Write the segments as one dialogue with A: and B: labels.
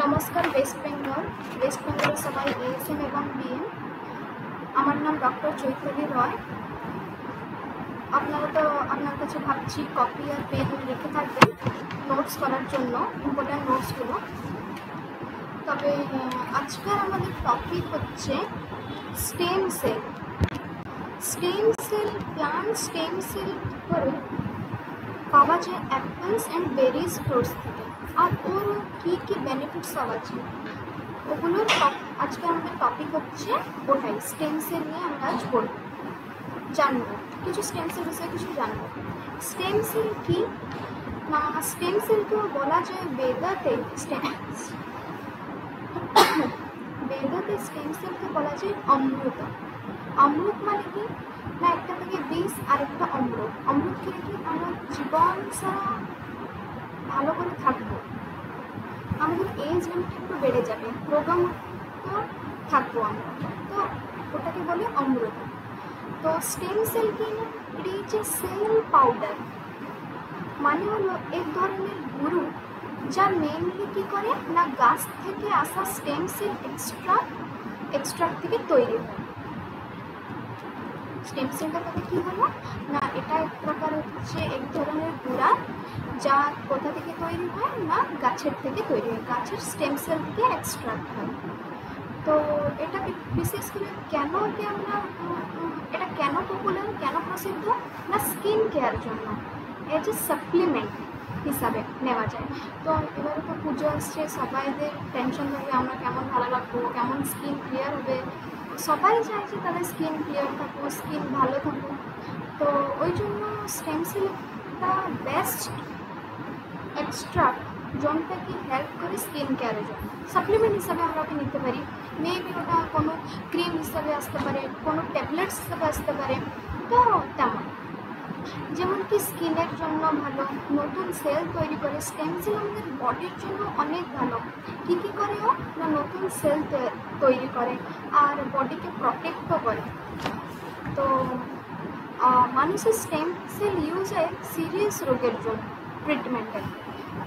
A: নমস্কার ওয়েস্ট বেঙ্গলের সবাই এএসএম এবং বিএম। আমার নাম ডক্টর চৈতালি রয়। আপনার কাছে ভাবছি কপি আর পেন রেখে থাকবেন নোটস করার জন্য, ইম্পর্ট্যান্ট নোটসগুলো। তবে আজকের আমাদের টপিক হচ্ছে stem cell. Plant stem cell করে পাওয়া যায় অ্যাপেলস অ্যান্ড বেরিজ ফ্রুটস থেকে। আর ওর কী কী বেনিফিটস সব আছে ওগুলোর আজকে আমাদের টপিক হচ্ছে ওটাই, স্টেম সেল নিয়ে আমরা আজ জানবো কিছু স্টেম সেল বিষয়ে কিছু জানবো। স্টেম সেল কি না, স্টেম সেলকে বলা যায় বেদাতে স্টেম সেলকে বলা যায় অমৃত। অমৃত মানে কি না, একটা থেকে বিষ আর একটা অমৃত। অমৃত খেলে কি আমরা জীবন সারা ভালো করে থাকবো, আমাদের এজ লিমিট একটু বেড়ে যাবে, রোগামুক্ত থাকবো আমরা, তো ওটাকে বলে অমৃত। তো স্টেম সেল কি না, it is a cell powder, মানে হলো এক ধরনের গুঁড়ো যা মেনলি কী করে না গাছ থেকে আসা স্টেম সেল এক্সট্রাক্ট থেকে তৈরি হয়। স্টেম সেলটা তাহলে কী হলো না, এটা এক প্রকার হচ্ছে এক ধরনের গুঁড়া যা কোথা থেকে তৈরি হয় না গাছের থেকে তৈরি হয়, গাছের স্টেম সেল থেকে এক্সট্রাক্ট হয়। তো এটা বিশেষ করে কেন এটা কেন পপুলার, কেন প্রসিদ্ধ না স্কিন কেয়ার জন্য, এজ এ সাপ্লিমেন্ট হিসাবে নেওয়া যায়। তো এবারে তো পুজো আসছে, সবাইদের টেনশন থাকবে আমরা কেমন ভালো লাগবো, কেমন স্কিন ক্লিয়ার হবে, সবাই চাইছে তাদের স্কিন ক্লিয়ার থাকুক, স্কিন ভালো থাকুক। তো ওই জন্য স্টেম সেলটা বেস্ট এক্সট্রাক্ট জনটা কি হেল্প করে স্কিন কেয়ারের জন্য। সাপ্লিমেন্ট হিসাবে আমরা ওকে নিতে পারি, মেবি ওটা কোনো ক্রিম হিসাবে আসতে পারে, কোনো ট্যাবলেটস হিসাবে আসতে পারে। তো তেমন যেমন কি স্কিনের জন্য ভালো, নতুন সেল তৈরি করে। স্টেম সেল আমাদের বডির জন্য অনেক ভালো। কী কী করে ও না, নতুন সেল তৈরি করে আর বডিকে প্রোটেক্টও করে। তো মানুষের স্টেম সেল ইউজ হয় সিরিয়াস রোগের জন্য ট্রিটমেন্টের।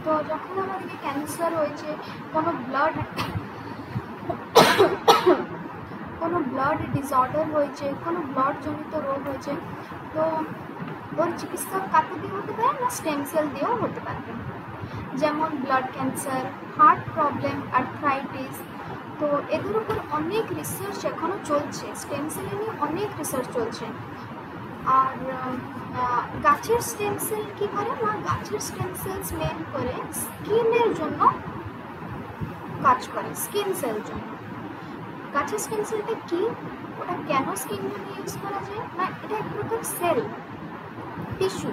A: তো যখন আমাদেরকে ক্যান্সার হয়েছে, কোনো ব্লাড ডিসঅর্ডার হয়েছে, কোনো ব্লাডজনিত রোগ হয়েছে, তো ওর চিকিৎসা কাকে দিয়ে হতে পারে না স্টেম সেল দিয়েও হতে পারবে। যেমন blood cancer, heart problem, arthritis. তো এদের উপর অনেক রিসার্চ এখনও চলছে, স্টেম সেল নিয়ে অনেক রিসার্চ চলছে। আর গাছের স্টেম সেল কী করে না, গাছের স্টেম সেলস মেন করে স্কিনের জন্য কাজ করে, স্কিন সেল জন্য। গাছের স্টেম সেলটা কি, ওটা কেন স্কিনের জন্য ইউজ করা যায় না, এটা এক প্রকার সেল টিস্যু।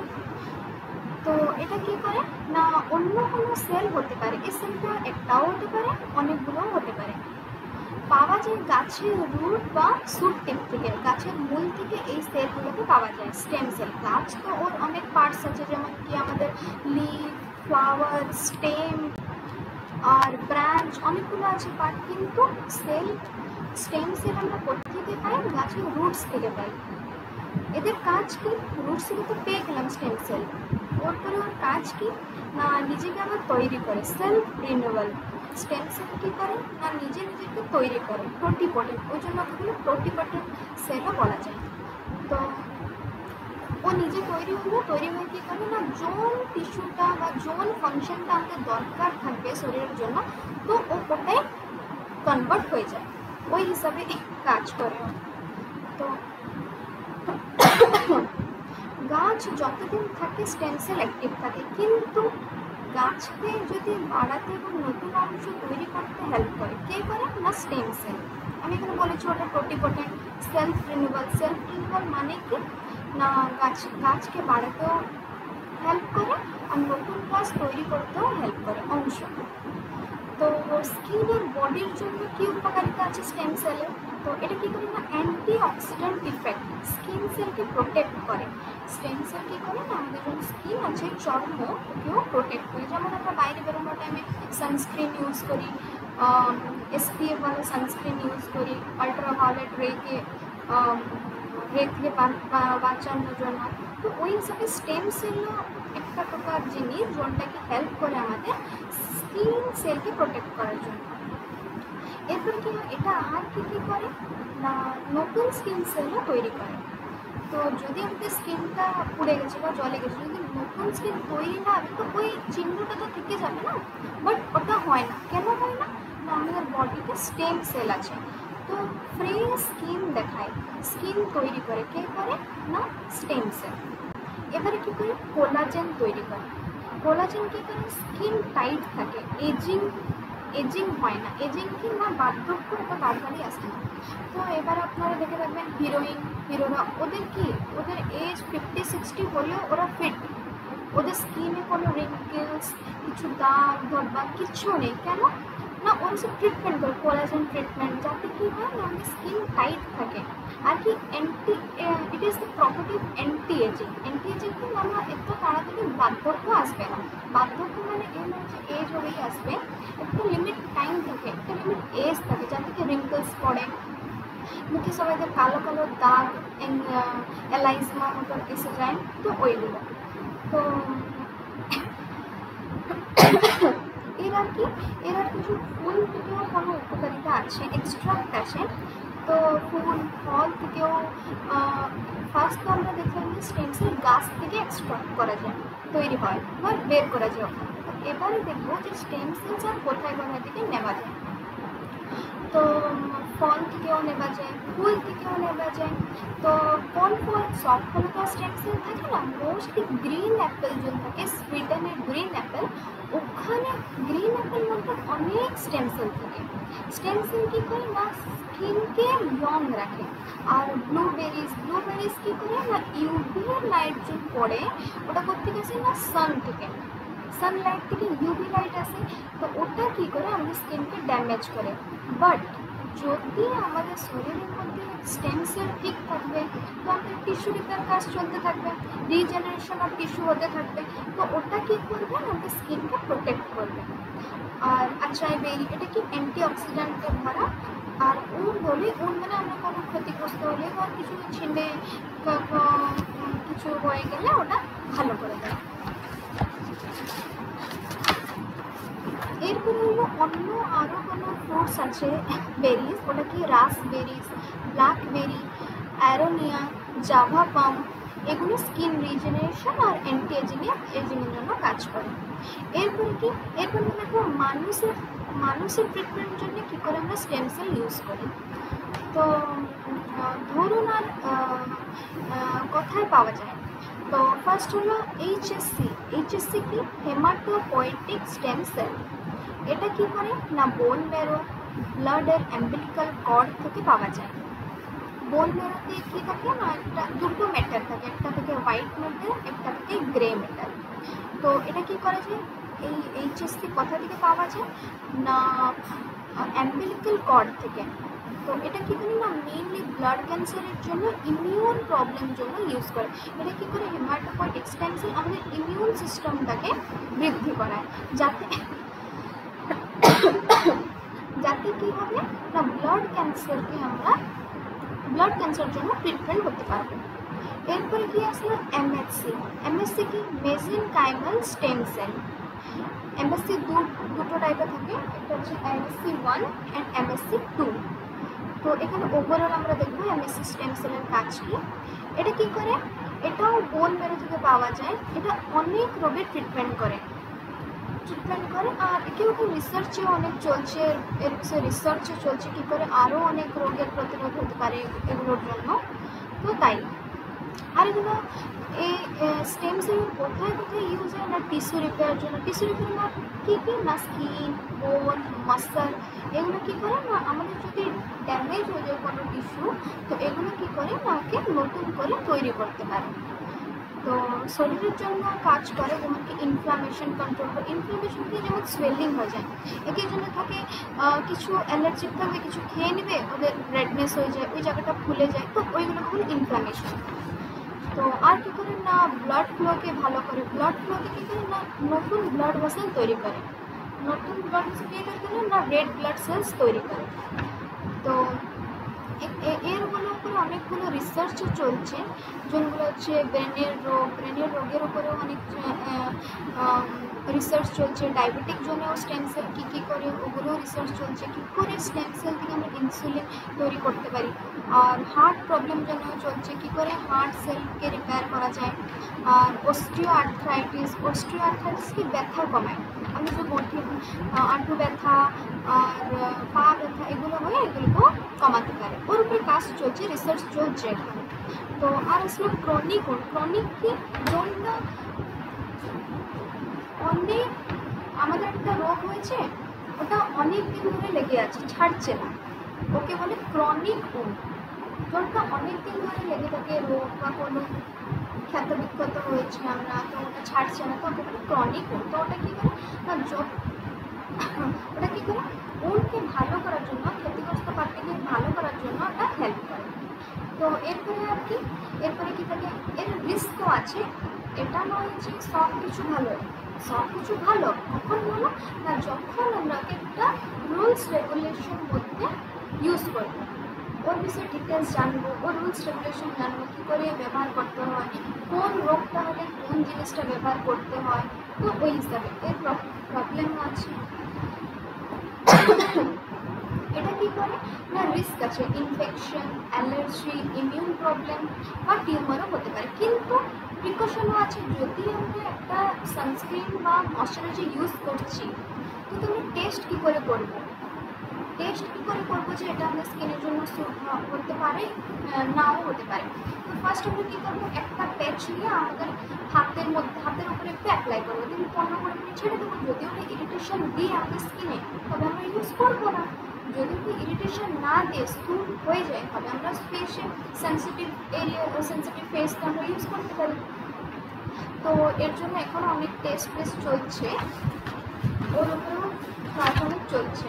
A: তো এটা কী করে না, অন্য কোনো সেল হতে পারে, এই সেলটা একটাও হতে পারে, অনেকগুলোও হতে পারে। পাওয়া যায় গাছের রুট বা সুট টিপ থেকে, গাছের মূল থেকে এই সেলগুলোকে পাওয়া যায় স্টেম সেল। গাছ তো ওর অনেক পার্টস আছে, যেমন কি আমাদের লিফ, ফ্লাওয়ার, স্টেম আর ব্রাঞ্চ, অনেকগুলো আছে পার্ট। কিন্তু স্টেম সেল আমরা কোথা থেকে পাই, গাছের রুটস থেকে পাই। এদের কাজ কি, রুটস থেকে তো পেয়ে গেলাম স্টেম সেল, ওর পরে ওর কাজ কি না নিজেকে আবার তৈরি করে, সেলফ রিনিউয়াল। স্টেম সেল কী করে না নিজেকে তৈরি করে, টোটিপটেন্ট, ওই জন্য ওগুলো টোটিপটেন্ট সেলও বলা যায়। তো ও নিজে তৈরি হয়ে কী করে না, জোন টিস্যুটা বা জোন ফাংশনটা আমাদের দরকার থাকবে শরীরের জন্য, তো ও ওটাই কনভার্ট হয়ে যায়, ওই হিসাবে কাজ করে। তো গাছ যতদিন থাকে স্টেম সেল অ্যাক্টিভ থাকে, কিন্তু গাছকে যদি বাড়াতে এবং নতুন অংশ তৈরি করতে হেল্প করে কে করে না স্টেম সেল। আমি এখানে বলেছি ওটা টোটিপটেন্ট, সেলফ রিনিউয়াল মানে কি না গাছকে বাড়াতেও হেল্প করে আর নতুন গাছ তৈরি করতেও হেল্প করে অংশ। তো স্কিন আর বডির জন্য কী উপকারিতা আছে স্টেম সেলের, তো এটা কী করে না অ্যান্টি অক্সিডেন্ট ইফেক্ট, স্কিন সেলকে প্রোটেক্ট করে। স্টেম সেল কী করে না আমাদের যখন স্কিন আছে চর্ম, ওকেও প্রোটেক্ট করে। যেমন আমরা বাইরে বেরোনোর টাইমে সানস্ক্রিন ইউজ করি, SPF वाला সানস্ক্রিন ইউজ করি, আলট্রাভায়োলেট রেকে রে থেকে বাঁচানোর জন্য। তো ওই হিসাবে স্টেম সেলও একটা প্রকার জিনিস যোনটাকে হেল্প করে আমাদের স্কিন সেলকে প্রোটেক্ট করার জন্য। এরপর কি এটা আর কি করে না নতুন স্কিন সেলও তৈরি করে। তো যদি আমাদের স্কিনটা পুড়ে গেছে বা জলে গেছে, যদি নতুন স্কিন তৈরি না হবে তো ওই চিহ্নটা তো থেকে যাবে না। বাট ওটা হয় না, কেন হয় না? না আমাদের বডিতে স্টেম সেল আছে, তো ফ্রেশ স্কিন দেখায়, স্কিন তৈরি করে কে করে না স্টেম সেল। এবারে কী করে কোলাজেন তৈরি করে। কোলাজেন কী করে স্কিন টাইট থাকে, এজিং হয় না। এজিং কি না বার্ধক্য এটা তাড়াতাড়ি আসে না। তো এবার আপনারা দেখে রাখবেন হিরোরা ওদের কি ওদের এজ 50-60 হলেও ওরা ফিট, ওদের স্কিনে কোনো রিঙ্কেলস কিছু দাগ ধব্বা কিচ্ছু নেই। কেন না ওরা সব ট্রিটমেন্ট করে, কোলাজেন ট্রিটমেন্ট, যাতে কী হয় না আমাদের স্কিন টাইট থাকে। আর কি it is the property of anti ageing কি আমরা এত তাড়াতাড়ি বার্ধক্য আসবে না। বার্ধক্য মানে এই নয় যে এজ হলেই আসবে, একটা লিমিট টাইম থাকে, একটা লিমিট এজ থাকে, যার থেকে রিঙ্কেলস পড়ে, মুখে সবাইদের কালো কালো দাগ এলাইজমা মতো এসে যায়। তো ওইগুলো তো এর আর কিছু ফুল থেকেও কোনো উপকারিতা আছে, এক্সট্রাক্ট আছে। তো ফুল ফল থেকেও ফার্স্ট তো আমরা দেখলাম যে স্টেম সেল গাছ থেকে এক্সট্রাক্ট করা যায়, তৈরি হয় বা বের করা যায় ওখানে। তো এবারে দেখবো যে স্টেম সেলস আর কোথায় কোথায় থেকে নেওয়া যায়। তো ফল থেকেও নেওয়া যায়, ফুল থেকেও নেওয়া যায়। তো ফল সব ফলে তো স্টেম সেল থাকে না, মোস্টলি গ্রিন অ্যাপেল যেন থাকে, সুইডেনের গ্রিন অ্যাপেল, ওখানে গ্রিন অ্যাপেল মধ্যে অনেক স্টেম সেল থাকে। স্টেম সেল কী করে না স্কিনকে ইয়ং রাখে। আর ব্লুবেরিজ কী করে না ইউভি লাইট যে পড়ে ওটা কোথেকে আসে না সানলাইট থেকে ইউভি লাইট আসে, তো ওটা কী করে আমাদের স্কিনকে ড্যামেজ করে। বাট যদি আমাদের শরীরের মধ্যে স্টেম সেল ঠিক থাকবে তো আমাদের টিস্যু রিপেয়ার কাজ চলতে থাকবে, রিজেনারেশন অফ টিস্যু হতে থাকবে, তো ওটা কী করবে আমাদের স্কিনকে প্রোটেক্ট করবে। আর আচাই বেরি এটা কি অ্যান্টিঅক্সিডেন্টে ভরা। আর উন মানে আমরা কোনো ক্ষতিগ্রস্ত হলে বা কিছু ছিঁড়ে কিছু হয়ে গেলে ওটা ভালো করে দেয়। এরপরে হলো অন্য আরও কোনো ফ্রুটস আছে বেরিজ, ওটা কি রাসবেরিজ, ব্ল্যাকবেরি, অ্যারোনিয়া, জাভা পাম, এগুলো স্কিন রিজেনারেশন আর অ্যান্টি এজিংয়ের জন্য কাজ করে। এরপরে দেখো মানুষের ট্রিটমেন্টের জন্য কী করে আমরা স্টেম সেল ইউজ করি। তো ধরুন আর কোথায় পাওয়া যায়। তো ফার্স্ট হলো এইচএসসি কি হেমাটোপয়েটিক স্টেম সেল। এটা কি করে না বোন ম্যারো, ব্লাডের অ্যাম্বিলিক্যাল কর্ড থেকে পাওয়া যায়। বোন ম্যারোতে কী থাকে না দুটো ম্যাটার থাকে, একটা থেকে হোয়াইট ম্যাটার, একটা থেকে গ্রে ম্যাটার। তো এটা কি করা যায় এই এইচএসসি কোথা থেকে পাওয়া যায় না অ্যাম্বিলিক্যাল কর্ড থেকে। তো এটা কী করে না মেইনলি ব্লাড ক্যান্সারের জন্য ইমিউন প্রবলেম জন্য ইউজ করে। এটা কী করে হেমাটোপয়েটিক স্টেম সেল আমাদের ইমিউন সিস্টেমটাকে বৃদ্ধি করায়, যাতে কী হবে না ব্লাড ক্যান্সার জন্য ট্রিটমেন্ট করতে পারবে। এরপরে কি আসলে এমএসসি কি মেসেনকাইমাল স্টেম সেল। এমএসসি দুটো টাইপের থাকে, একটা হচ্ছে এমএসসি 1 অ্যান্ড এমএসসি 2। তো এখানে ওভারঅল আমরা দেখবো এমএসসি স্টেম সেলের কাজ কি। এটা কি করে, এটাও বোন ম্যারো থেকে পাওয়া যায়। এটা অনেক রোগের ট্রিটমেন্ট করে আর কেউ রিসার্চেও অনেক চলছে, এর বিষয়ে রিসার্চও চলছে কী করে আরও অনেক রোগের প্রতিরোধ হতে পারে এগুলোর জন্য। তো তাই আর এগুলো এই স্টেম সেল কোথায় ইউজ হয় না টিস্যু রিপেয়ার জন্য। টিস্যু রিপেয়ার না কী না স্কিন, বোন, মাসল, এগুলো কী করে না আমাদের যদি ড্যামেজ হয়ে যায় কোনো টিস্যু, তো এগুলো কী করে না ওকে নতুন করে তৈরি করতে পারে। তো শরীরের জন্য কাজ করে, যেমন কি ইনফ্লামেশন কন্ট্রোল করে। ইনফ্লামেশন দিয়ে যেমন সোয়েলিং হয়ে যায়, একের জন্য থাকে কিছু অ্যালার্জিক থাকবে, কিছু খেয়ে নেবে ওদের রেডনেস হয়ে যায়, ওই জায়গাটা ফুলে যায়, তো ওইগুলো হলো ইনফ্লামেশন। তো আর কী করে না ব্লাড ফ্লোকে ভালো করে, ব্লাড ফ্লোকে কী করে না নতুন ব্লাড ভেসেল তৈরি করে, নতুন ব্লাড ভেসেল তৈরি করে না রেড ব্লাড সেলস তৈরি করে। তো এর হলো উপরে অনেকগুলো রিসার্চও চলছে, যেগুলো হচ্ছে ব্রেনের রোগের উপরেও অনেক রিসার্চ চলছে। ডায়াবেটিক জন্যও স্টেম সেল কী করে ওগুলোও রিসার্চ চলছে, কী করে স্টেম সেল থেকে আমরা ইনসুলিন তৈরি করতে পারি। আর হার্ট প্রবলেম জন্যও চলছে, কী করে হার্ট সেলকে রিপেয়ার করা যায়। আর অস্টিও আর্থ্রাইটিস কি ব্যথা কমায়, আমি যে বলছি আঁটু ব্যথা আর পা ব্যথা এগুলো হলে এগুলোকেও কমাতে পারে, ওর উপরে কাজ চলছে, রিসার্চ চলছে এখন। তো আর আসলে ক্রনিক কি জন্য অনেক আমাদের একটা রোগ হয়েছে, ওটা অনেক দিন ধরে লেগে আছে, ছাড়ছে না, ওকে বলে ক্রনিক উন্ড। জলটা অনেক দিন ধরে লেগে থাকে, রোগ বা কোনো ক্ষত বিক্ষত হয়েছে আমরা, তো ওটা ছাড়ছে না, তো ওকে বলে ক্রনিক উন্ড। তো ওটা কী করে না, ওটা কী করে উন্ডকে ভালো করার জন্য, ক্ষতিগ্রস্ত পার্টকে ভালো করার জন্য ওটা হেল্প করে। তো এরপরে আর কি, এরপরে কী থাকে, এর রিস্কও আছে। এটা নয় যে সব কিছু ভালো, কখন বলো না, যখন আমরা একটা রুলস রেগুলেশন মধ্যে ইউজ করবো, ওর বিষয়ে ডিটেলস জানবো, ওর রুলস রেগুলেশন জানবো, কী করে ব্যবহার করতে হয়, কোন রোগটা হলে কোন জিনিসটা ব্যবহার করতে হয়। তো ওই হিসাবে এর প্রবলেমও আছে। এটা কী করে না, রিস্ক আছে, ইনফেকশন, অ্যালার্জি, ইমিউন প্রবলেম বা টিউমারও হতে পারে। কিন্তু প্রিকশনও আছে, যদি আমরা একটা সানস্ক্রিন বা ময়শ্চারাইজার ইউজ করছি, তো তুমি টেস্ট কী করে করবো যে এটা আমাদের স্কিনের জন্য স্যুট করতে পারে, নাও হতে পারে। তো ফার্স্ট আমরা কী করবো, একটা প্যাচ নিয়ে আমাদের হাতের উপরে একটু অ্যাপ্লাই করবো, তুমি 15-20 মিনিট ছেড়ে দেবো। যদি ওটা ইরিটেশন দিয়ে আমাদের স্কিনে, তবে আমরা ইউজ করবো না। যদি ওটা ইরিটেশন না দিয়ে স্যুট হয়ে যায়, তবে আমরা ফেসে সেন্সিটিভ ফেসকে আমরা ইউজ করতে পারি। তো এর জন্য এখন অনেক টেস্ট চলছে, ওর উপরেও অনেক চলছে।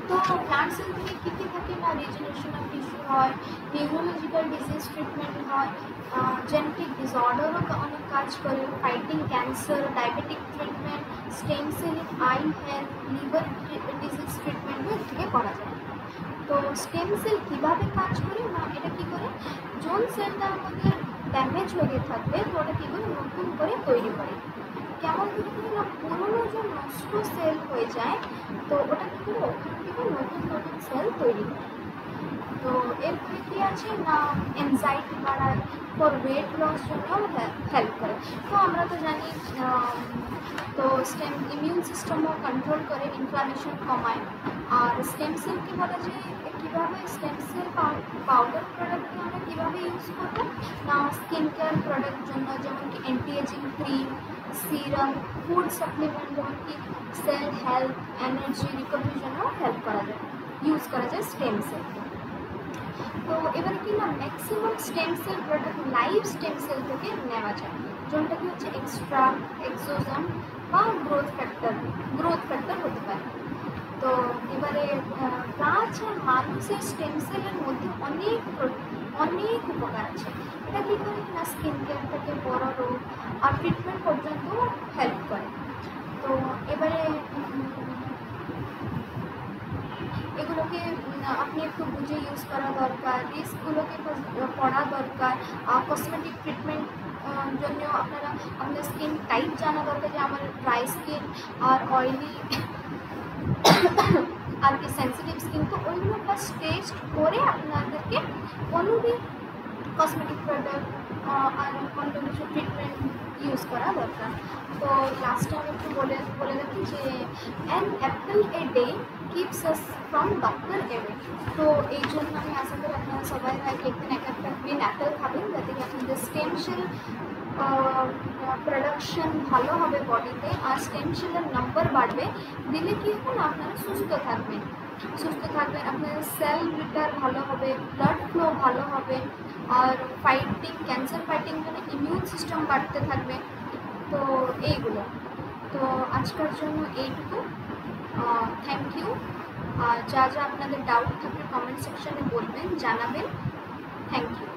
A: তো প্লান্ট সেল থেকে কী কী থাকে না, রিজেনারেশন অফ টিস্যু হয়, নিউরোলজিক্যাল ডিজিজ ট্রিটমেন্ট হয়, জেনেটিক ডিসঅর্ডারও অনেক কাজ করে, fighting cancer, diabetic treatment, stem cell in eye health, liver disease ট্রিটমেন্টও এর থেকে করা যায়। তো স্টেম সেল কীভাবে কাজ করে না, এটা কী করে, যোন সেলটা আমাদের ড্যামেজ হয়ে থাকবে, তো ওটা কী করে নতুন করে তৈরি করে। কেমন করে না, পুরোনো যে নষ্ট সেল হয়ে যায়, তো ওটা কী করে ওখান থেকে নতুন সেল তৈরি করে। তো এরপরে কী আছে না, অ্যাংজাইটি বাড়ায়, ফর ওয়েট লস জন্যও হেল্প করে। তো আমরা তো জানি, তো ইমিউন সিস্টেমও কন্ট্রোল করে, ইনফ্লামেশন কমায়। আর স্টেম সেলকে বলা যায় কীভাবে, স্টেম সেল পাউডার প্রোডাক্টকে আমরা কীভাবে ইউজ করবো না, স্কিন কেয়ার প্রোডাক্ট জন্য, যেমন কি anti ageing cream, serum, food supplement, যেমন কি সেল হেলথ, এনার্জি রিকভারির জন্য ইউজ করা যায় স্টেম সেল। তো এবারে কি না, maximum stem cell product live stem cell থেকে নেওয়া যায়, যেটা কি হচ্ছে এক্সট্রা এক্সোজোম বা গ্রোথ ফ্যাক্টর হতে পারে। তো এবারে গাছ আর মানুষের স্টেম সেলের মধ্যে অনেক উপকার আছে। এটা কী করে না, স্কিন কেয়ার থেকে বড় রোগ আর ট্রিটমেন্ট পর্যন্ত হেল্প করে। তো এবারে এগুলোকে আপনি একটু বুঝে ইউজ করা দরকার, রিস্কগুলোকে পড়া দরকার। কসমেটিক ট্রিটমেন্ট জন্য আপনাদের স্কিন টাইপ জানা দরকার, যে আমার ড্রাই স্কিন আর অয়েলি আর কি সেন্সিটিভ স্কিন। তো ওইগুলো ফার্স্ট টেস্ট করে আপনাদেরকে কোনো কসমেটিক প্রোডাক্ট আর কোনো কিছু ট্রিটমেন্ট ইউজ করা দরকার। তো লাস্টে আমি একটু বলে রাখি যে an Apple a day keeps us from doctor away. তো এই জন্য আমি আশা করি আপনারা সবাই একদিন একটা গ্রিন অ্যাপেল খাবেন, যাতে কি আপনাদের স্টেম সেল প্রোডাকশন ভালো হবে বডিতে, আর স্টেম সেলের নাম্বার বাড়বে, দিলে কি হবে, আপনারা সুস্থ থাকবেন, আপনার সেল রিপেয়ার ভালো হবে, ব্লাড ফ্লো ভালো হবে, আর ক্যান্সার ফাইটিং জন্য ইমিউন সিস্টেম বাড়তে থাকবে। তো এইগুলো, তো আজকের জন্য এইটুকু। Thank you. যা আপনাদের ডাউট থাকলে কমেন্ট সেকশনে বলবেন, জানাবেন। Thank you.